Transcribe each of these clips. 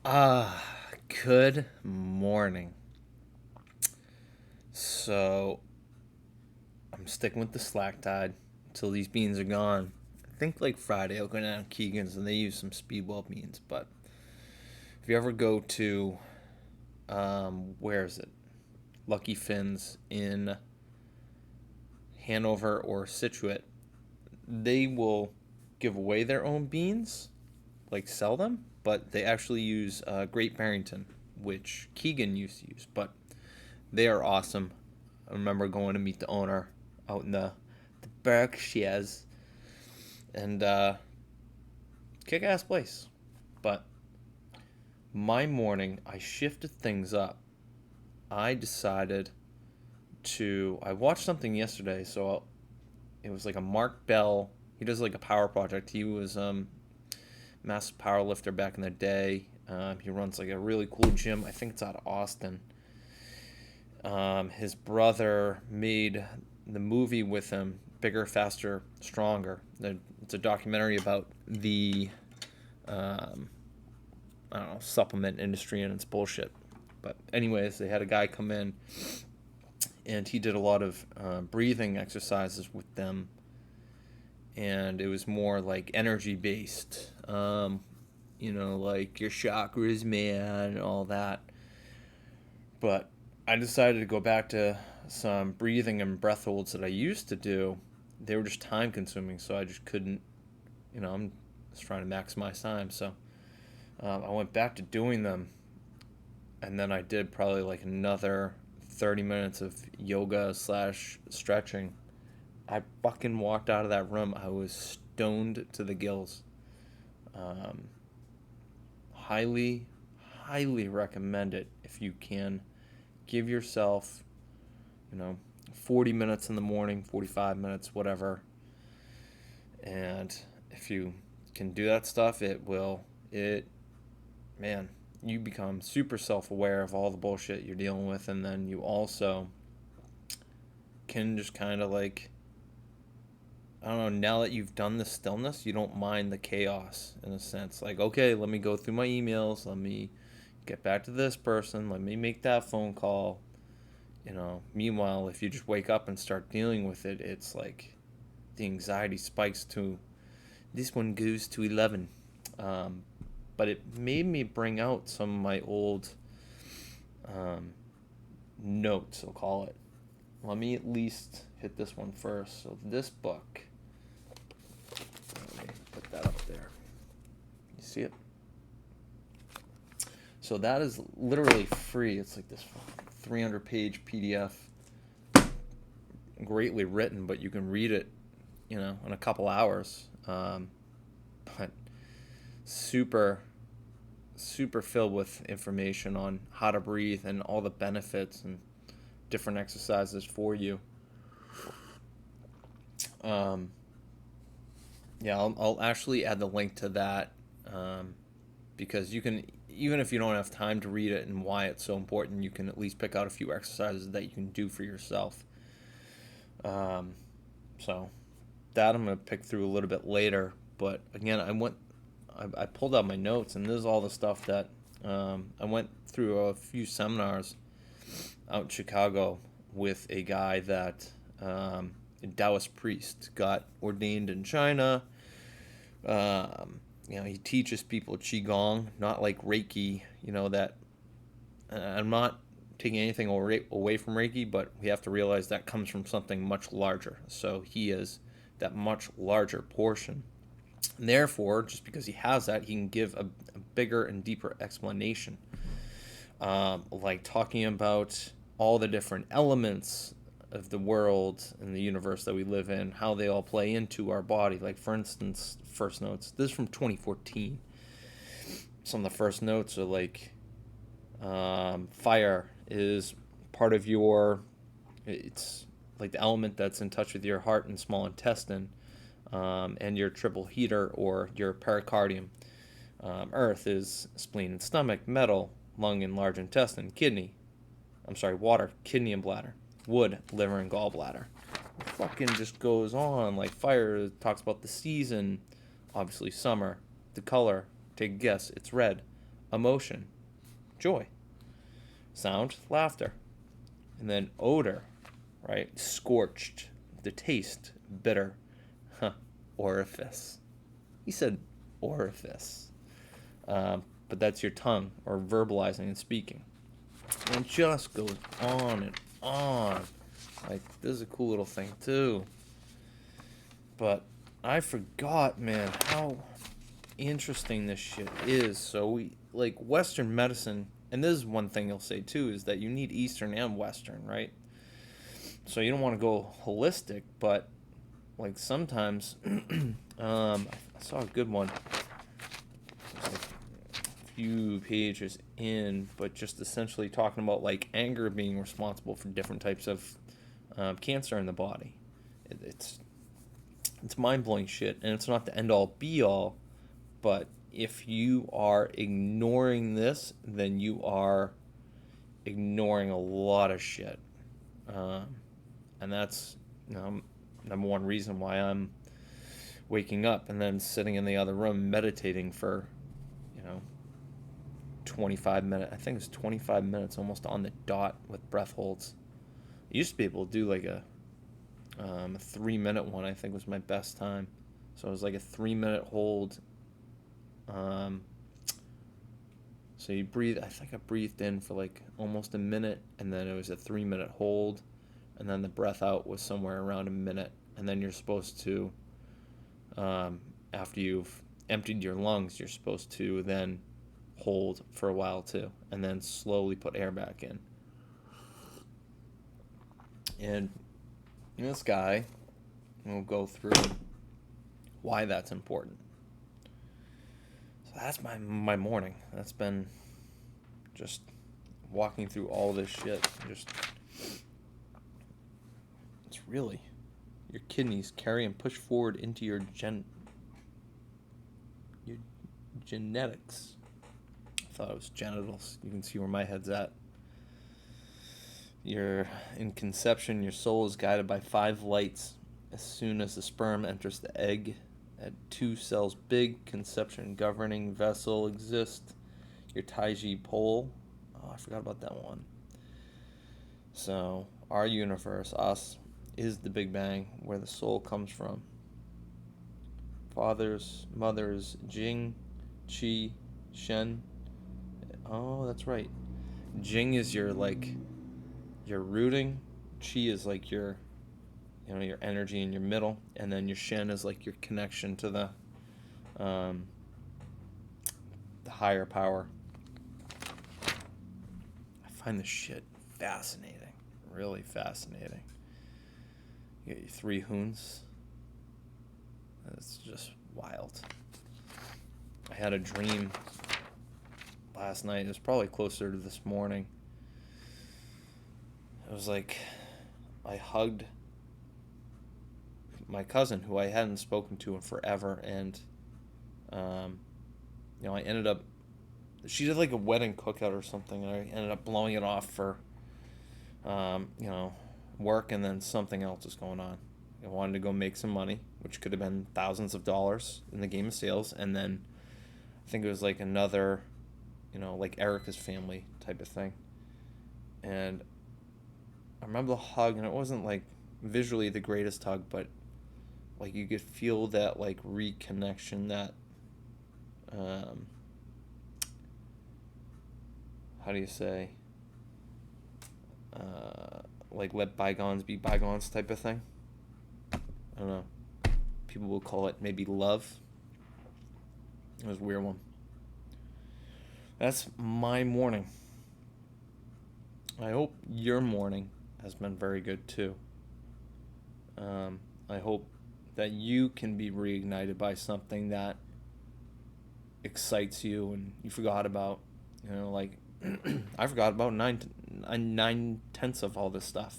Good morning. So, I'm sticking with the slack tide until these beans are gone. I think like Friday I'll go down to Keegan's and they use some Speedwell beans. But if you ever go to, where is it? Lucky Finn's in Hanover or Situate, they will give away their own beans, like sell them, but they actually use Great Barrington, which Keegan used to use. But they are awesome. I remember going to meet the owner out in the Berkshires, and kick ass place. But my morning, I shifted things up. I decided I watched something yesterday, so it was like a Mark Bell. He does like a power project. He was massive power lifter back in the day. He runs like a really cool gym. I think it's out of Austin. His brother made the movie with him, Bigger, Faster, Stronger. It's a documentary about the I don't know, supplement industry and its bullshit. But anyways, they had a guy come in and he did a lot of breathing exercises with them, and it was more like energy based. Like your chakras, man, and all that. But I decided to go back to some breathing and breath holds that I used to do. They were just time consuming, so I just couldn't, I'm just trying to maximize time. So I went back to doing them, and then I did probably like another 30 minutes of yoga slash stretching. I fucking walked out of that room. I was stoned to the gills. Um, highly, highly recommend it if you can. Give yourself, you know, 40 minutes in the morning, 45 minutes, whatever. And if you can do that stuff, man, you become super self aware of all the bullshit you're dealing with. And then you also can just kind of like, I don't know, now that you've done the stillness, you don't mind the chaos in a sense. Like, okay, let me go through my emails. Let me get back to this person. Let me make that phone call. Meanwhile, if you just wake up and start dealing with it, it's like the anxiety spikes to this one goes to 11. But it made me bring out some of my old notes, I'll call it. Let me at least hit this one first. So this book, let me put that up there. You see it? So that is literally free. It's like this 300-page PDF, greatly written, but you can read it, in a couple hours. But super, super filled with information on how to breathe and all the benefits and different exercises for you. I'll actually add the link to that, because you can, even if you don't have time to read it and why it's so important, you can at least pick out a few exercises that you can do for yourself. So that I'm going to pick through a little bit later. But again, I pulled out my notes, and this is all the stuff that I went through a few seminars out in Chicago with a guy that a Taoist priest, got ordained in China. He teaches people Qigong, not like Reiki, that I'm not taking anything away from Reiki, but we have to realize that comes from something much larger. So he is that much larger portion. And therefore, just because he has that, he can give a bigger and deeper explanation. Like talking about all the different elements of the world and the universe that we live in, how they all play into our body. Like, for instance, first notes. This is from 2014. Some of the first notes are like, fire is part of it's like the element that's in touch with your heart and small intestine, and your triple heater or your pericardium. Earth is spleen and stomach. Metal, lung and large intestine. Water, kidney and bladder. Wood, liver and gallbladder. It fucking just goes on. Like, fire talks about the season, obviously summer. The color, take a guess, it's red. emotion, joy. Sound, laughter. And then odor, right? Scorched. The taste, bitter. Orifice. He said orifice. But that's your tongue, or verbalizing and speaking. And it just goes on and on. Like, this is a cool little thing, too. But I forgot, man, how interesting this shit is. So we, like, Western medicine, and this is one thing you'll say, too, is that you need Eastern and Western, right? So you don't want to go holistic, but, like, sometimes, I saw a good one. It's like a few pages in, but just essentially talking about, like, anger being responsible for different types of cancer in the body. It's mind-blowing shit, and it's not the end-all be-all, but if you are ignoring this, then you are ignoring a lot of shit. And that's, number one reason why I'm waking up and then sitting in the other room meditating for, 25 minutes. I think it's 25 minutes almost on the dot with breath holds. I used to be able to do like a 3-minute one, I think was my best time. So it was like a 3-minute hold. So you breathe, I think I breathed in for like almost a minute, and then it was a 3-minute hold, and then the breath out was somewhere around a minute. And then you're supposed to, after you've emptied your lungs, you're supposed to then hold for a while too, and then slowly put air back in. And this guy will go through why that's important. So that's my morning. That's been just walking through all this shit. It's really your kidneys carry and push forward into your genetics. I thought it was genitals. You can see where my head's at. In conception, your soul is guided by 5 lights. As soon as the sperm enters the egg, at 2 cells big, conception governing vessel exists. Your Taiji pole. Oh, I forgot about that one. So, our universe, us, is the Big Bang, where the soul comes from. Fathers, mothers, Jing, Qi, Shen. Oh, that's right. Jing is your rooting. Qi is like your energy in your middle, and then your Shen is like your connection to the higher power. I find this shit fascinating, really fascinating. You get your 3 hoons. It's just wild. I had a dream last night. It was probably closer to this morning. It was like I hugged my cousin, who I hadn't spoken to in forever, and I ended up, she did like a wedding cookout or something, and I ended up blowing it off for work, and then something else was going on. I wanted to go make some money, which could have been thousands of dollars in the game of sales, and then I think it was like another, like Erica's family type of thing. And I remember the hug, and it wasn't like visually the greatest hug, but like you could feel that like reconnection, that how do you say, like let bygones be bygones type of thing. I don't know. People will call it maybe love. It was a weird one. That's my morning. I hope your morning has been very good too. I hope that you can be reignited by something that excites you and you forgot about. Like I forgot about 9/10 of all this stuff,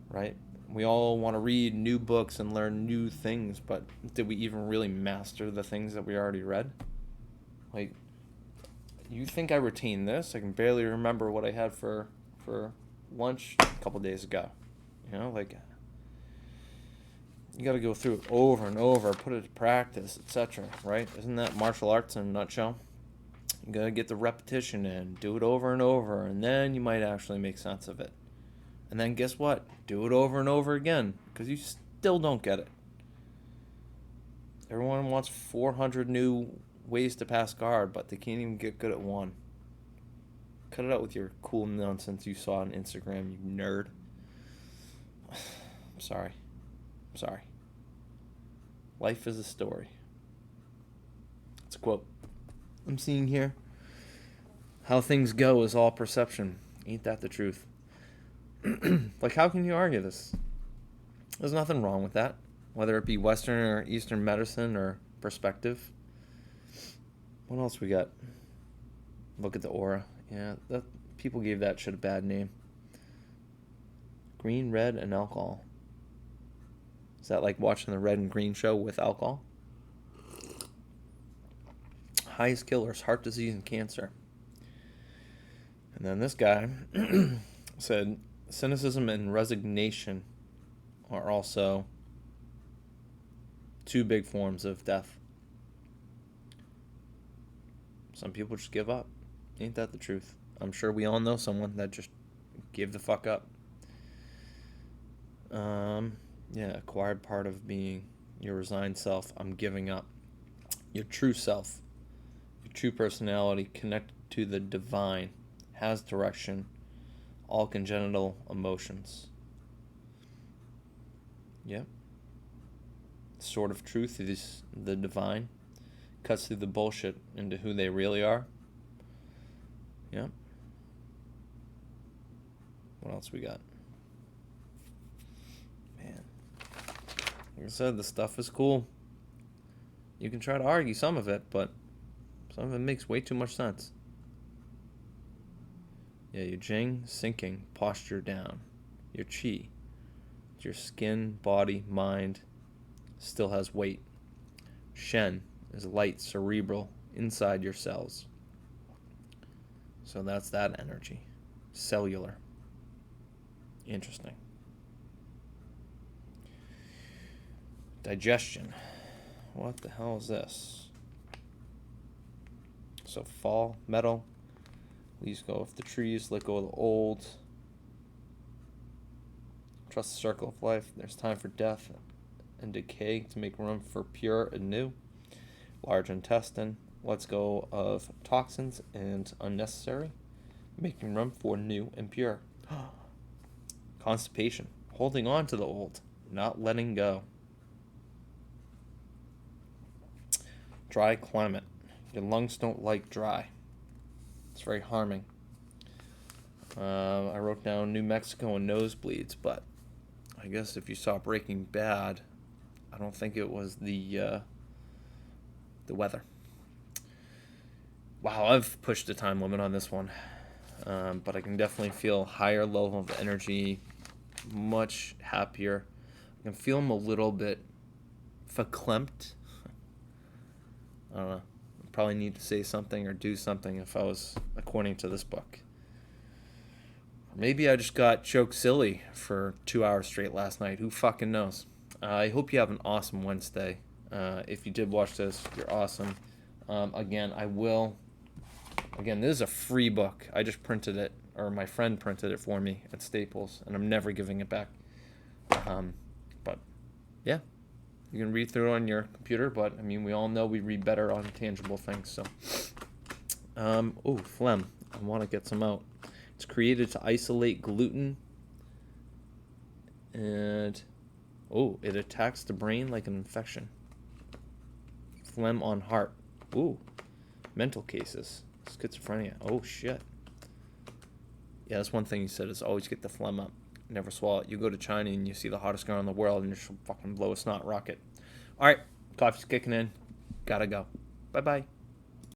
right? We all want to read new books and learn new things, but did we even really master the things that we already read? Like, you think I retained this? I can barely remember what I had for lunch a couple days ago. Like, you got to go through it over and over, put it to practice, etc., right? Isn't that martial arts in a nutshell? You gotta get the repetition in, do it over and over, and then you might actually make sense of it. And then guess what? Do it over and over again, because you still don't get it. Everyone wants 400 new ways to pass guard, but they can't even get good at one. Cut it out with your cool nonsense you saw on Instagram, you nerd. I'm sorry. Life is a story. It's a quote I'm seeing here. How things go is all perception. Ain't that the truth? Like, how can you argue this? There's nothing wrong with that, whether it be Western or Eastern medicine or perspective. What else we got? Look at the aura. Yeah, people gave that shit a bad name. Green, red, and alcohol. Is that like watching the red and green show with alcohol? Highest killers, heart disease and cancer. And then this guy said cynicism and resignation are also two big forms of death. Some people just give up. Ain't that the truth? I'm sure we all know someone that just gave the fuck up. Acquired part of being your resigned self. I'm giving up. Your true self, your true personality, connected to the divine, has direction, all congenital emotions. Yep. Sort of truth is the divine, cuts through the bullshit into who they really are. Yep. What else we got? Man. Like I said, the stuff is cool. You can try to argue some of it, but some of it makes way too much sense. Yeah, your Jing, sinking, posture down. Your Qi, your skin, body, mind, still has weight. Shen is light, cerebral, inside your cells. So that's that energy. Cellular. Interesting. Digestion. What the hell is this? So fall, metal. Leaves go of the trees, let go of the old. Trust the circle of life. There's time for death and decay to make room for pure and new. Large intestine lets go of toxins and unnecessary, making room for new and pure. Constipation, holding on to the old, not letting go. Dry climate. Your lungs don't like dry. It's very harming. I wrote down New Mexico and nosebleeds, but I guess if you saw Breaking Bad, I don't think it was the weather. Wow, I've pushed the time limit on this one, but I can definitely feel higher level of energy, much happier. I can feel them a little bit verklempt. I don't know. Probably need to say something or do something if I was according to this book. Or maybe I just got choked silly for 2 hours straight last night. Who fucking knows? I hope you have an awesome Wednesday. If you did watch this, you're awesome. Again, this is a free book. I just printed it, or my friend printed it for me at Staples, and I'm never giving it back. But yeah. You can read through it on your computer, but I mean, we all know we read better on tangible things. So, phlegm. I want to get some out. It's created to isolate gluten, and it attacks the brain like an infection. Phlegm on heart. Mental cases. Schizophrenia. Oh shit. Yeah, that's one thing he said is always get the phlegm up. Never swallow it. You go to China and you see the hottest girl in the world and you just fucking blow a snot rocket. All right, coffee's kicking in. Gotta go. Bye-bye.